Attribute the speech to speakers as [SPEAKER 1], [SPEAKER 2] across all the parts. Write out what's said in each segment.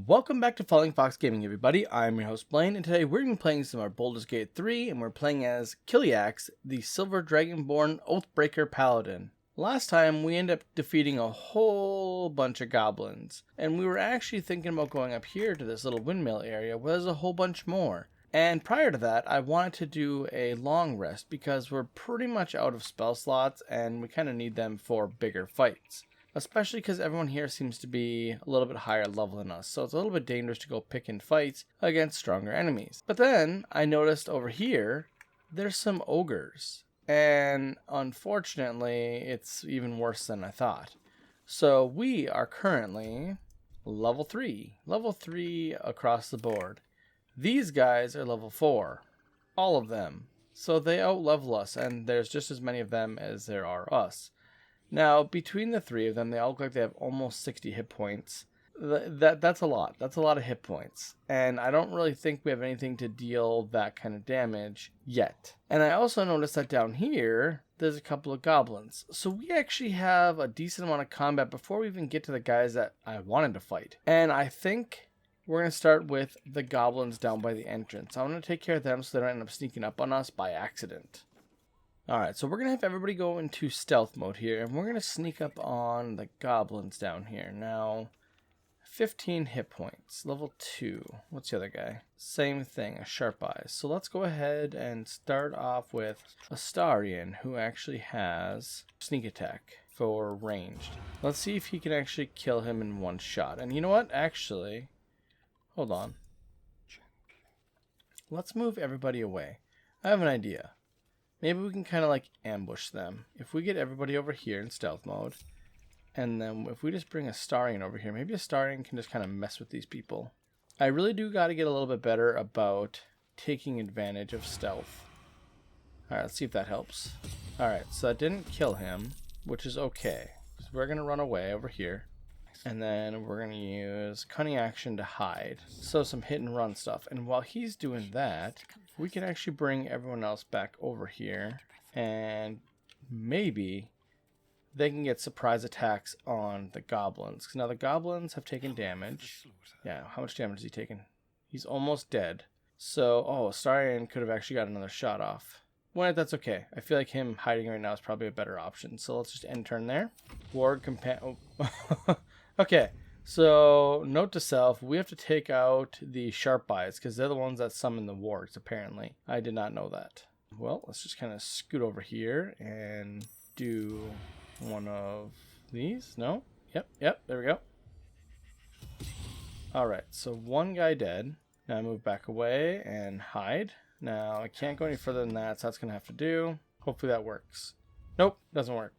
[SPEAKER 1] Welcome back to FallingFoxGaming, everybody. I'm your host Blaine, and today we're going to be playing some of Baldur's Gate 3, and we're playing as Killiax, the Silver Dragonborn Oathbreaker Paladin. Last time, we ended up defeating a whole bunch of goblins, and we were actually thinking about going up here to this little windmill area where there's a whole bunch more. And prior to that, I wanted to do a long rest because we're pretty much out of spell slots, and we kind of need them for bigger fights. Especially because everyone here seems to be a little bit higher level than us, so it's a little bit dangerous to go pick in fights against stronger enemies. But then I noticed over here there's some ogres, and unfortunately it's even worse than I thought. So we are currently level 3 across the board. These guys are level 4, all of them, so they out-level us, and there's just as many of them as there are us. Now, between the three of them, they all look like they have almost 60 hit points. That's a lot. That's a lot of hit points. And I don't really think we have anything to deal that kind of damage yet. And I also noticed that down here, there's a couple of goblins. So we actually have a decent amount of combat before we even get to the guys that I wanted to fight. And I think we're going to start with the goblins down by the entrance. I'm going to take care of them so they don't end up sneaking up on us by accident. Alright, so we're going to have everybody go into stealth mode here, and we're going to sneak up on the goblins down here. Now, 15 hit points, level 2. What's the other guy? Same thing, a sharp eyes. So let's go ahead and start off with Astarion, who actually has sneak attack for ranged. Let's see if he can actually kill him in one shot. And you know what? Actually, hold on. Let's move everybody away. I have an idea. Maybe we can kind of like ambush them. If we get everybody over here in stealth mode, and then if we just bring Astarion over here, maybe Astarion can just kind of mess with these people. I really do got to get a little bit better about taking advantage of stealth. Alright, let's see if that helps. Alright, so that didn't kill him, which is okay. So we're going to run away over here. And then we're going to use cunning action to hide. So some hit and run stuff. And while he's doing that, we can actually bring everyone else back over here. And maybe they can get surprise attacks on the goblins. Because now the goblins have taken damage. Yeah, how much damage has he taken? He's almost dead. So, Astarion could have actually got another shot off. Well, that's okay. I feel like him hiding right now is probably a better option. So let's just end turn there. Warg companion. Okay, so note to self, we have to take out the sharp eyes because they're the ones that summon the wargs, apparently. I did not know that. Well, let's just kind of scoot over here and do one of these. No? Yep, there we go. Alright, so one guy dead. Now I move back away and hide. Now I can't go any further than that, so that's going to have to do. Hopefully that works. Nope, doesn't work.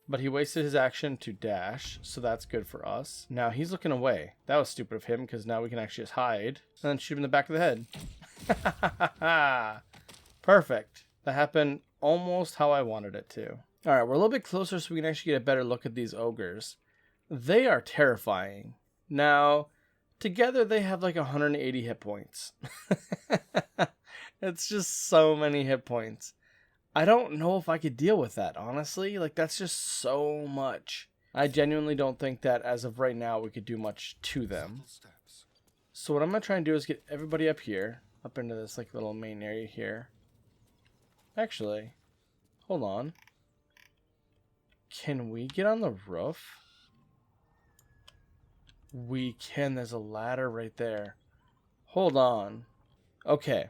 [SPEAKER 1] But he wasted his action to dash, so that's good for us. Now he's looking away. That was stupid of him, because now we can actually just hide and then shoot him in the back of the head. Perfect. That happened almost how I wanted it to. Alright, we're a little bit closer so we can actually get a better look at these ogres. They are terrifying. Now, together they have like 180 hit points. It's just so many hit points. I don't know if I could deal with that, honestly. Like, that's just so much. I genuinely don't think that, as of right now, we could do much to them. So what I'm going to try and do is get everybody up here, up into this, like, little main area here. Actually, hold on. Can we get on the roof? We can. There's a ladder right there. Hold on. Okay.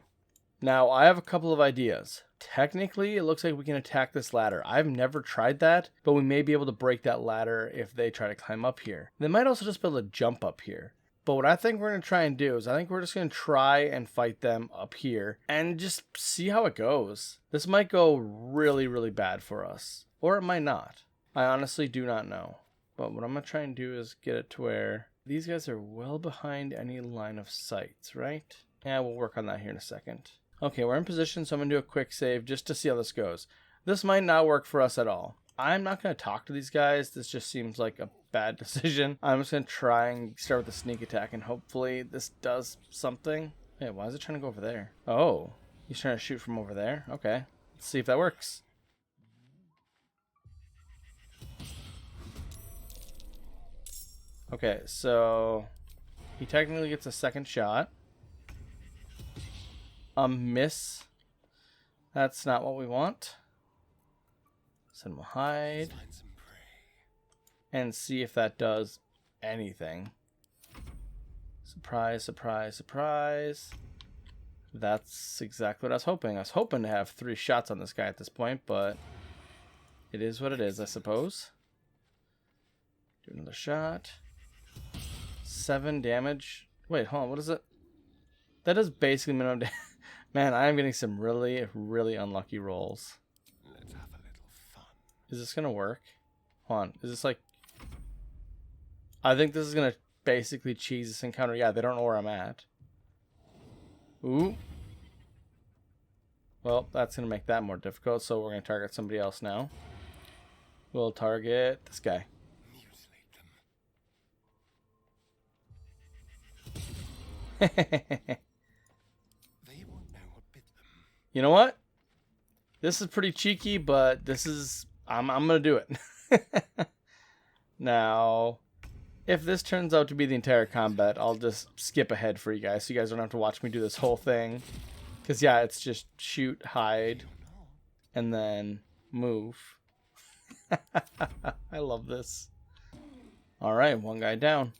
[SPEAKER 1] Now, I have a couple of ideas. Technically, it looks like we can attack this ladder. I've never tried that, but we may be able to break that ladder if they try to climb up here. They might also just be able to jump up here. But what I think we're going to try and do is I think we're just going to try and fight them up here and just see how it goes. This might go really, really bad for us. Or it might not. I honestly do not know. But what I'm going to try and do is get it to where these guys are well behind any line of sights, right? Yeah, we'll work on that here in a second. Okay, we're in position, so I'm going to do a quick save just to see how this goes. This might not work for us at all. I'm not going to talk to these guys. This just seems like a bad decision. I'm just going to try and start with a sneak attack, and hopefully this does something. Hey, why is it trying to go over there? Oh, he's trying to shoot from over there? Okay, let's see if that works. Okay, so he technically gets a second shot. A miss. That's not what we want. So we'll hide and see if that does anything. Surprise, surprise, surprise. That's exactly what I was hoping. I was hoping to have 3 shots on this guy at this point, but it is what it is, I suppose. Do another shot. 7 damage. Wait, hold on, what is it? That is basically minimum damage. Man, I am getting some really, really unlucky rolls.
[SPEAKER 2] Let's have a little fun.
[SPEAKER 1] Is this gonna work? Hold on, is this like... I think this is gonna basically cheese this encounter. Yeah, they don't know where I'm at. Ooh. Well, that's going to make that more difficult, so we're going to target somebody else now. We'll target this guy.
[SPEAKER 2] They won't know what bit them.
[SPEAKER 1] You know what? This is pretty cheeky, but this is... I'm going to do it. Now, if this turns out to be the entire combat, I'll just skip ahead for you guys, so you guys don't have to watch me do this whole thing. Because, yeah, it's just shoot, hide, and then move. I love this. Alright, 1 guy down.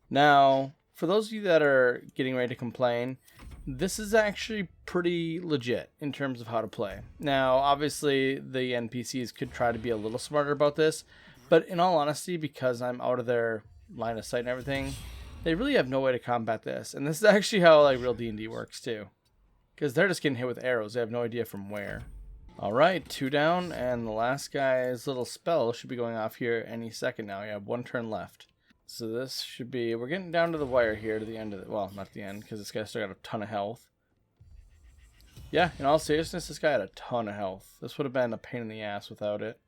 [SPEAKER 1] Now, for those of you that are getting ready to complain, this is actually pretty legit in terms of how to play. Now, obviously, the NPCs could try to be a little smarter about this, but in all honesty, because I'm out of their line of sight and everything, they really have no way to combat this. And this is actually how like real D&D works too. Because they're just getting hit with arrows. They have no idea from where. Alright, 2 down, and the last guy's little spell should be going off here any second now. You have 1 turn left. So this should be... We're getting down to the wire here, to the end of the... Well, not the end, because this guy's still got a ton of health. Yeah, in all seriousness, this guy had a ton of health. This would have been a pain in the ass without it.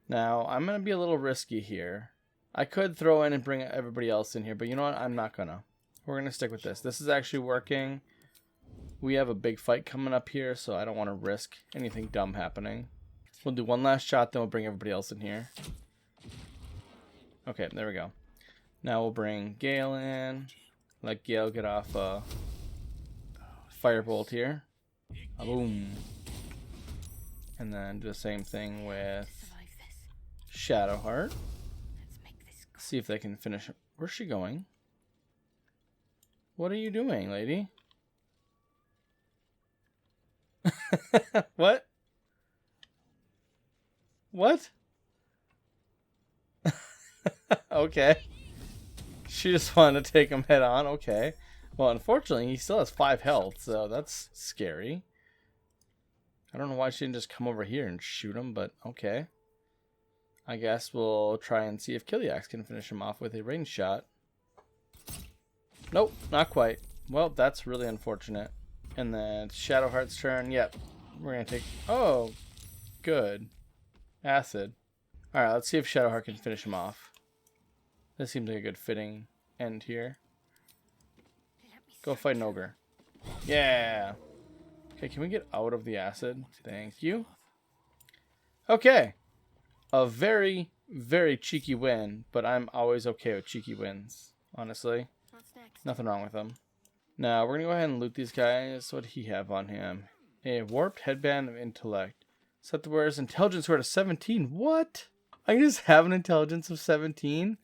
[SPEAKER 1] Now, I'm going to be a little risky here. I could throw in and bring everybody else in here, but you know what? I'm not going to. We're going to stick with this. This is actually working. We have a big fight coming up here, so I don't want to risk anything dumb happening. We'll do 1 last shot, then we'll bring everybody else in here. Okay, there we go. Now we'll bring Gale in. Let Gale get off a firebolt here. Boom. And then do the same thing with Shadowheart. See if they can finish. Where's she going? What are you doing, lady? What? What? Okay. She just wanted to take him head on. Okay. Well, unfortunately, he still has 5 health, so that's scary. I don't know why she didn't just come over here and shoot him, but okay. I guess we'll try and see if Killiax can finish him off with a range shot. Nope, not quite. Well, that's really unfortunate. And then Shadowheart's turn. Yep. We're going to take... Oh, good. Acid. Alright, let's see if Shadowheart can finish him off. This seems like a good fitting end here. Go fight an ogre. Yeah. Okay, can we get out of the acid? Thank you. Okay. A very, very cheeky win, but I'm always okay with cheeky wins, honestly. Nothing wrong with them. Now, we're going to go ahead and loot these guys. What did he have on him? A warped headband of intellect. Set the wearer's intelligence score to 17. What? I can just have an intelligence of 17?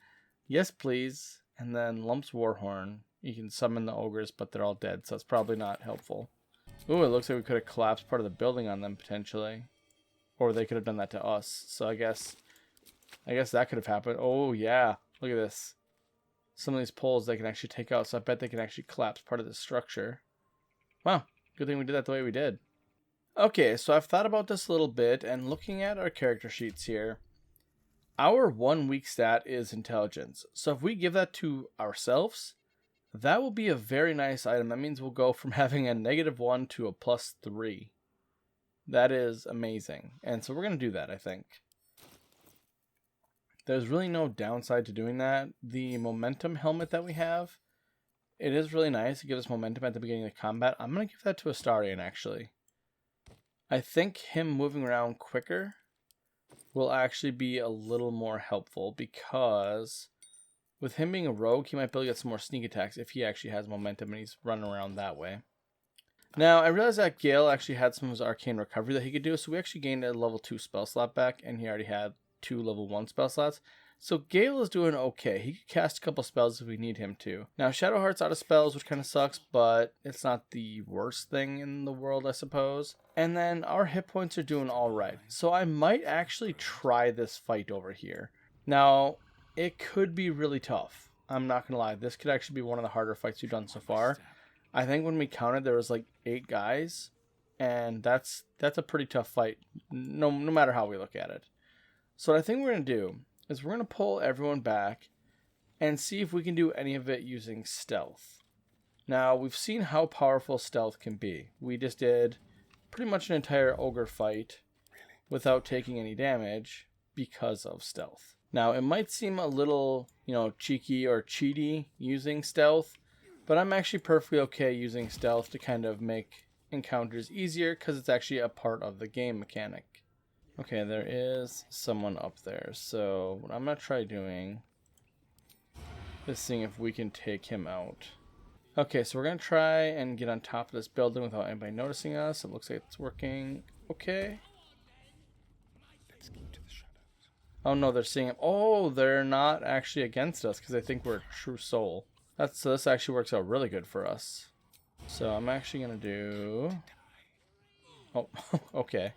[SPEAKER 1] Yes, please. And then Lump's Warhorn. You can summon the ogres, but they're all dead, so it's probably not helpful. Ooh, it looks like we could have collapsed part of the building on them, potentially. Or they could have done that to us. So I guess that could have happened. Oh, yeah. Look at this. Some of these poles they can actually take out, so I bet they can actually collapse part of the structure. Wow. Good thing we did that the way we did. Okay, so I've thought about this a little bit, and looking at our character sheets here, our 1 weak stat is intelligence. So if we give that to ourselves, that will be a very nice item. That means we'll go from having a -1 to a +3. That is amazing. And so we're going to do that, I think. There's really no downside to doing that. The momentum helmet that we have, it is really nice. It gives us momentum at the beginning of combat. I'm going to give that to Astarion, actually. I think him moving around quicker will actually be a little more helpful because With him being a rogue, he might be able to get some more sneak attacks if he actually has momentum and he's running around that way. Now, I realized that Gale actually had some of his arcane recovery that he could do, so we actually gained a level 2 spell slot back, and he already had 2 level 1 spell slots. So Gale is doing okay. He could cast a couple spells if we need him to. Now, Shadowheart's out of spells, which kind of sucks, but it's not the worst thing in the world, I suppose. And then our hit points are doing alright, so I might actually try this fight over here. Now, it could be really tough. I'm not going to lie. This could actually be one of the harder fights we've done so far. I think when we counted, there was like 8 guys, and that's a pretty tough fight, no matter how we look at it. So what I think we're going to do is we're going to pull everyone back and see if we can do any of it using stealth. Now, we've seen how powerful stealth can be. We just did pretty much an entire ogre fight without taking any damage because of stealth. Now, it might seem a little, cheeky or cheaty using stealth, but I'm actually perfectly okay using stealth to kind of make encounters easier because it's actually a part of the game mechanic. Okay, there is someone up there, so what I'm going to try doing is seeing if we can take him out. Okay, so we're going to try and get on top of this building without anybody noticing us. It looks like it's working okay.
[SPEAKER 2] Let's keep to the shadows.
[SPEAKER 1] Oh no, they're seeing him. Oh, they're not actually against us because they think we're a true soul. So this actually works out really good for us. So I'm actually going to do... Oh, okay.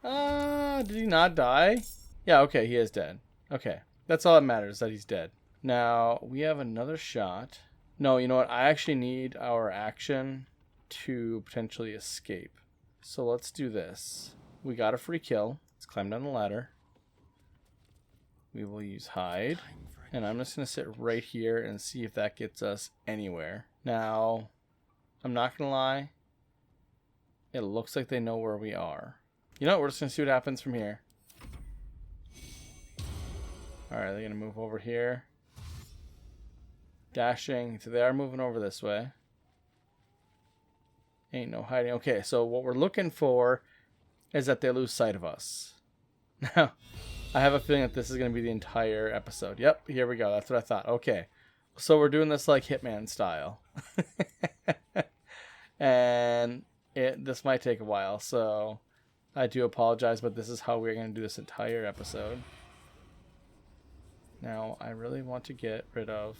[SPEAKER 1] Did he not die? Yeah, okay, he is dead. Okay, that's all that matters, that he's dead. Now, we have another shot. No, you know what? I actually need our action to potentially escape. So let's do this. We got a free kill. Let's climb down the ladder. We will use hide. And I'm just going to sit right here and see if that gets us anywhere. Now, I'm not going to lie. It looks like they know where we are. You know what? We're just going to see what happens from here. Alright, they're going to move over here. Dashing. So they are moving over this way. Ain't no hiding. Okay, so what we're looking for is that they lose sight of us. Now, I have a feeling that this is going to be the entire episode. Yep, here we go. That's what I thought. Okay, so we're doing this like Hitman style. And this might take a while, so I do apologize, but this is how we're going to do this entire episode. Now, I really want to get rid of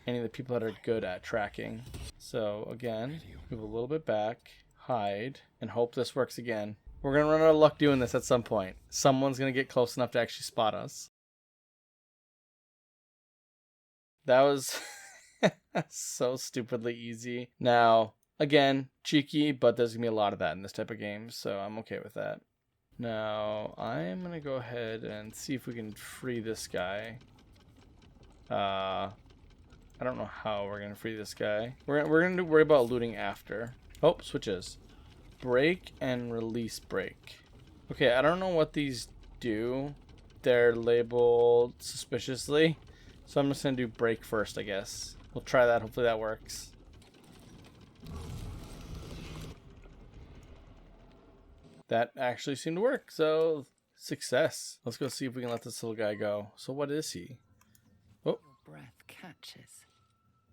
[SPEAKER 1] any of the people that are good at tracking. So, again, move a little bit back, hide, and hope this works again. We're going to run out of luck doing this at some point. Someone's going to get close enough to actually spot us. That was so stupidly easy. Now, again, cheeky, but there's going to be a lot of that in this type of game, so I'm okay with that. Now, I'm going to go ahead and see if we can free this guy. I don't know how we're going to free this guy. We're going to worry about looting after. Oh, switches. Break and release break. Okay, I don't know what these do. They're labeled suspiciously. So I'm just going to do break first, I guess. We'll try that. Hopefully that works. That actually seemed to work. So, success. Let's go see if we can let this little guy go. So what is he? Oh.
[SPEAKER 3] Your breath catches.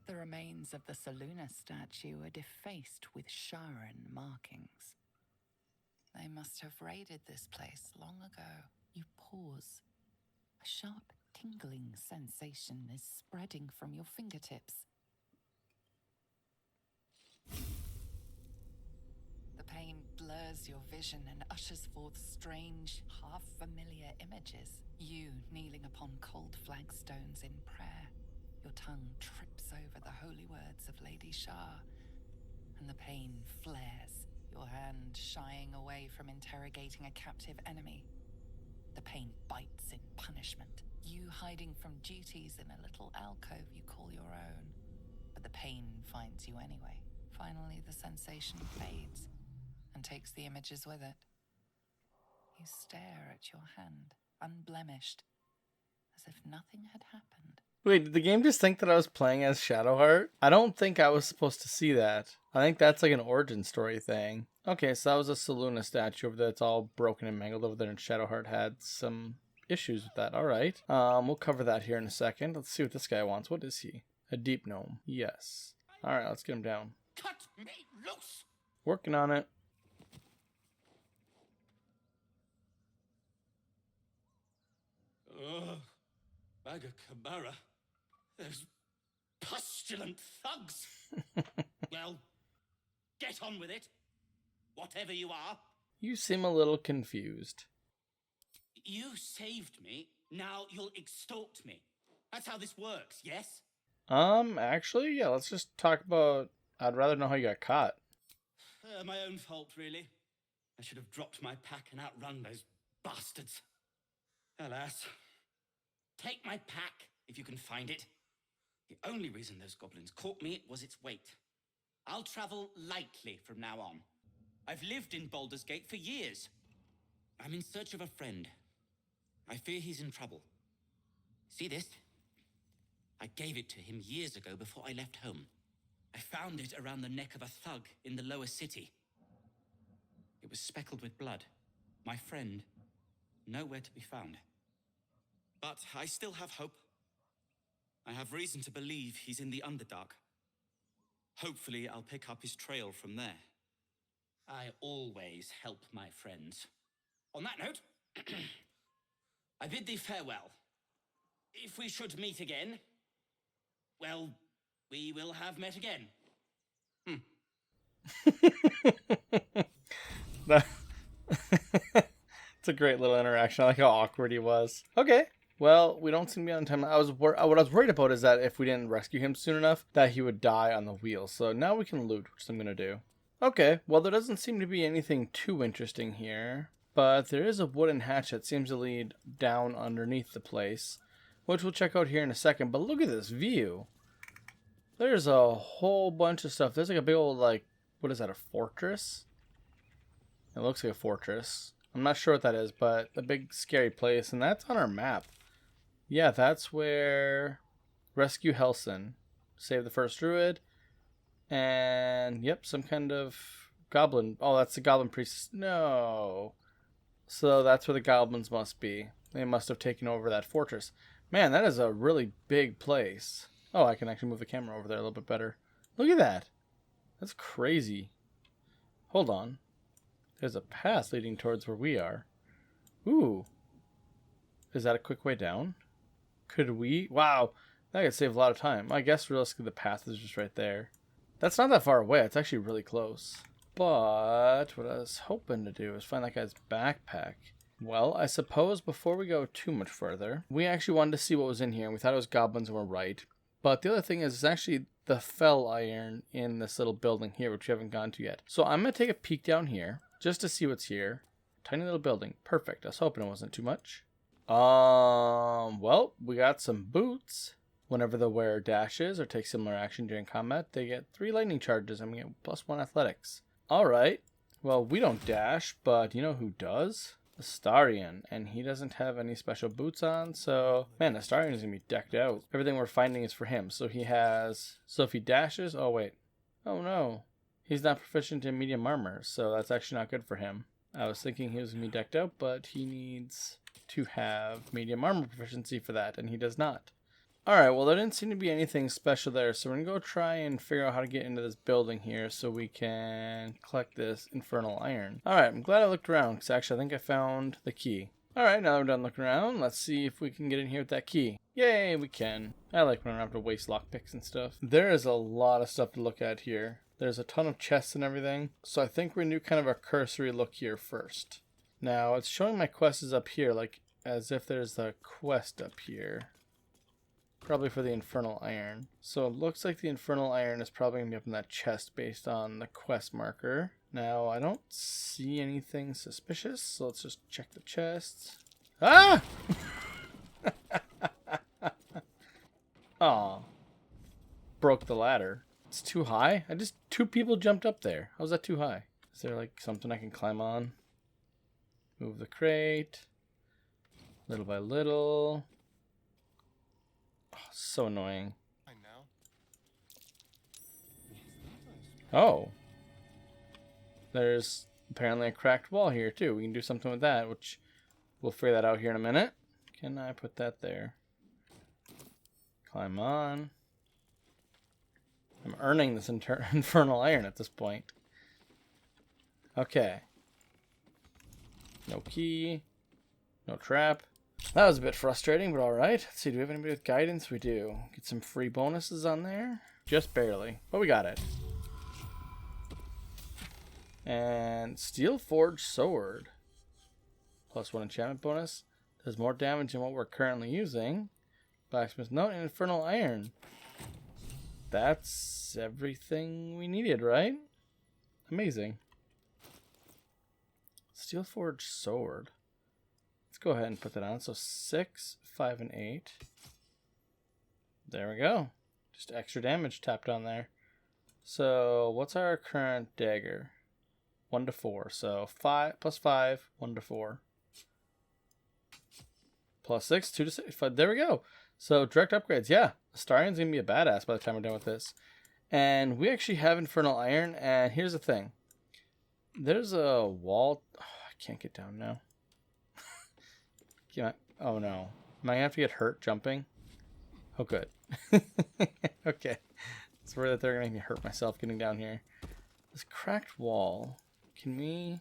[SPEAKER 3] The remains of the Saluna statue are defaced with Sharan markings. They must have raided this place long ago. You pause. A sharp, tingling sensation is spreading from your fingertips. The pain blurs your vision and ushers forth strange, half-familiar images. You kneeling upon cold flagstones in prayer. Your tongue trips over the holy words of Lady Shah, and the pain flares, your hand shying away from interrogating a captive enemy. The pain bites in punishment, you hiding from duties in a little alcove you call your own. But the pain finds you anyway. Finally, the sensation fades and takes the images with it. You stare at your hand, unblemished, as if nothing had happened.
[SPEAKER 1] Wait, did the game just think that I was playing as Shadowheart? I don't think I was supposed to see that. I think that's like an origin story thing. Okay, so that was a Saluna statue over there. It's all broken and mangled over there, and Shadowheart had some issues with that. All right. We'll cover that here in a second. Let's see what this guy wants. What is he? A deep gnome. Yes. All right, let's get him down.
[SPEAKER 2] Cut me loose!
[SPEAKER 1] Working on it.
[SPEAKER 2] Ugh. Bagacamara. Those pustulant thugs. Well, get on with it. Whatever you are.
[SPEAKER 1] You seem a little confused.
[SPEAKER 2] You saved me. Now you'll extort me. That's how this works, yes?
[SPEAKER 1] Actually, yeah, let's just talk about... I'd rather know how you got caught.
[SPEAKER 2] My own fault, really. I should have dropped my pack and outrun those bastards. Alas. Take my pack, if you can find it. The only reason those goblins caught me was its weight. I'll travel lightly from now on. I've lived in Baldur's Gate for years. I'm in search of a friend. I fear he's in trouble. See this? I gave it to him years ago before I left home. I found it around the neck of a thug in the lower city. It was speckled with blood. My friend, nowhere to be found. But I still have hope. I have reason to believe he's in the Underdark. Hopefully, I'll pick up his trail from there. I always help my friends. On that note, I bid thee farewell. If we should meet again, well, we will have met again.
[SPEAKER 1] It's a great little interaction. I like how awkward he was. Okay. Well, we don't seem to be on time. What I was worried about is that if we didn't rescue him soon enough, that he would die on the wheel. So now we can loot, which I'm going to do. Okay, well, there doesn't seem to be anything too interesting here. But there is a wooden hatch that seems to lead down underneath the place, which we'll check out here in a second. But look at this view. There's a whole bunch of stuff. There's like a big old, like, what is that, a fortress? It looks like a fortress. I'm not sure what that is, but a big scary place. And that's on our map. Yeah, that's where rescue Helson, save the first druid, and yep, some kind of goblin. Oh, that's the goblin priest. No. So that's where the goblins must be. They must have taken over that fortress. Man, that is a really big place. Oh, I can actually move the camera over there a little bit better. Look at that. That's crazy. Hold on. There's a path leading towards where we are. Ooh. Is that a quick way down? Could we? Wow. That could save a lot of time. I guess realistically the path is just right there. That's not that far away. It's actually really close. But what I was hoping to do is find that guy's backpack. Well, I suppose before we go too much further, we actually wanted to see what was in here. And we thought it was goblins and we're right. But the other thing is it's actually the fell iron in this little building here, which we haven't gone to yet. So I'm going to take a peek down here just to see what's here. Tiny little building. Perfect. I was hoping it wasn't too much. Well, we got some boots. Whenever the wearer dashes or takes similar action during combat, they get 3 lightning charges and we get +1 athletics. Alright. Well, we don't dash, but you know who does? Astarion, and he doesn't have any special boots on, so man, Astarion is gonna be decked out. Everything we're finding is for him. So if he dashes, oh wait. Oh no. He's not proficient in medium armor, so that's actually not good for him. I was thinking he was gonna be decked out, but he needs to have medium armor proficiency for that, and he does not. Alright, well there didn't seem to be anything special there, so we're gonna go try and figure out how to get into this building here so we can collect this infernal iron. Alright, I'm glad I looked around, because actually I think I found the key. Alright, now that we're done looking around, let's see if we can get in here with that key. Yay, we can. I like when I don't have to waste lockpicks and stuff. There is a lot of stuff to look at here. There's a ton of chests and everything, so I think we're gonna do kind of a cursory look here first. Now, it's showing my quest is up here, like as if there's a quest up here. Probably for the Infernal Iron. So it looks like the Infernal Iron is probably going to be up in that chest based on the quest marker. Now, I don't see anything suspicious, so let's just check the chests. Ah! Aw. Broke the ladder. It's too high? 2 people jumped up there. How's that too high? Is there like something I can climb on? Move the crate. Little by little. Oh, so annoying. Oh. there's apparently a cracked wall here too. We can do something with that, which we'll figure that out here in a minute. Can I put that there? Climb on. I'm earning this infernal iron at this point. Okay. No key. No trap. That was a bit frustrating, but alright. Let's see, do we have anybody with guidance? We do. Get some free bonuses on there. Just barely, but we got it. And Steel Forged Sword. +1 enchantment bonus. Does more damage than what we're currently using. Blacksmith Note and Infernal Iron. That's everything we needed, right? Amazing. Steel Forged Sword. Let's go ahead and put that on. So 6, 5, and 8. There we go. Just extra damage tapped on there. So what's our current dagger? 1 to 4. So 5 plus 5, 1 to 4. Plus 6, 2 to 6. 5. There we go. So direct upgrades. Yeah, Astarion's gonna be a badass by the time we're done with this. And we actually have Infernal Iron. And here's the thing. There's a wall. Oh, I can't get down now. Oh no. Am I gonna have to get hurt jumping? Oh good. Okay. It's worried that they're gonna make me hurt myself getting down here. This cracked wall. Can we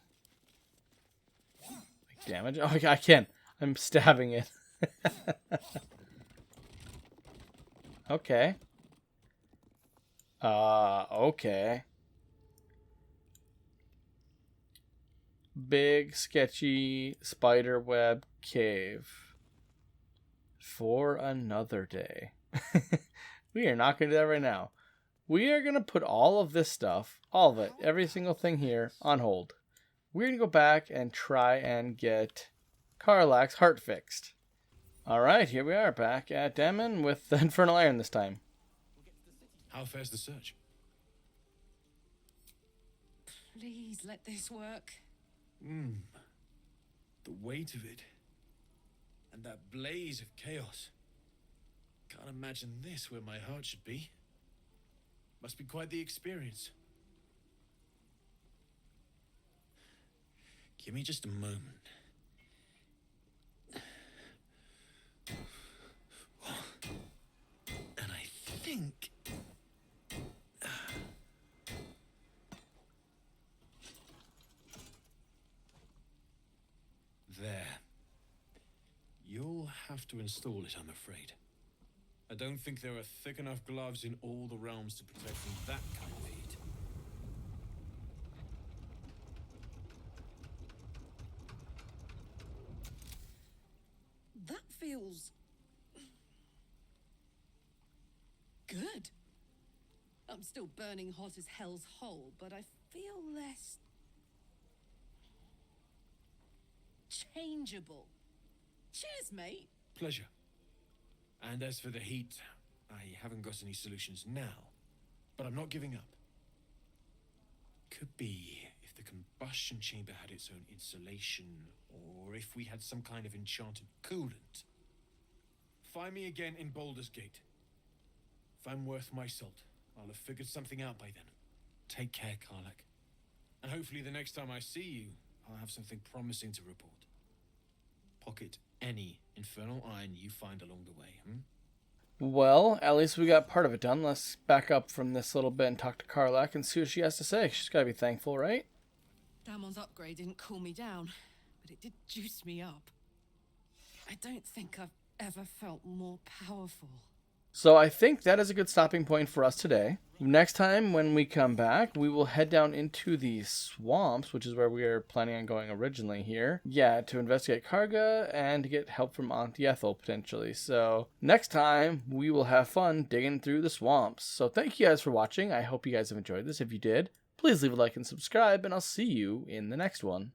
[SPEAKER 1] make damage? Oh, I can. I'm stabbing it. Okay. Okay. Big, sketchy spider web cave. For another day. We are not going to do that right now. We are going to put all of this stuff, all of it, every single thing here, on hold. We're going to go back and try and get Karlach's heart fixed. Alright, here we are, back at Dammon with the Infernal Iron this time.
[SPEAKER 4] How fares the search?
[SPEAKER 3] Please let this work.
[SPEAKER 4] The weight of it. And that blaze of chaos. Can't imagine this where my heart should be. Must be quite the experience. Give me just a moment. And I think... There. You'll have to install it, I'm afraid. I don't think there are thick enough gloves in all the realms to protect from that kind of heat.
[SPEAKER 5] That feels... good. I'm still burning hot as hell's hole, but I feel less... changeable. Cheers, mate.
[SPEAKER 4] Pleasure. And as for the heat, I haven't got any solutions now, but I'm not giving up. Could be if the combustion chamber had its own insulation, or if we had some kind of enchanted coolant. Find me again in Baldur's Gate. If I'm worth my salt, I'll have figured something out by then. Take care, Karlach. And hopefully the next time I see you, I'll have something promising to report. Pocket any infernal iron you find along the way,
[SPEAKER 1] Well, at least we got part of it done. Let's back up from this little bit and talk to Karlach and see what she has to say. She's got to be thankful, right?
[SPEAKER 5] Damon's upgrade didn't cool me down, but it did juice me up. I don't think I've ever felt more powerful.
[SPEAKER 1] So I think that is a good stopping point for us today. Next time when we come back, we will head down into the swamps, which is where we are planning on going originally here. Yeah, to investigate Karga and to get help from Aunt Yethel potentially. So next time we will have fun digging through the swamps. So thank you guys for watching. I hope you guys have enjoyed this. If you did, please leave a like and subscribe, and I'll see you in the next one.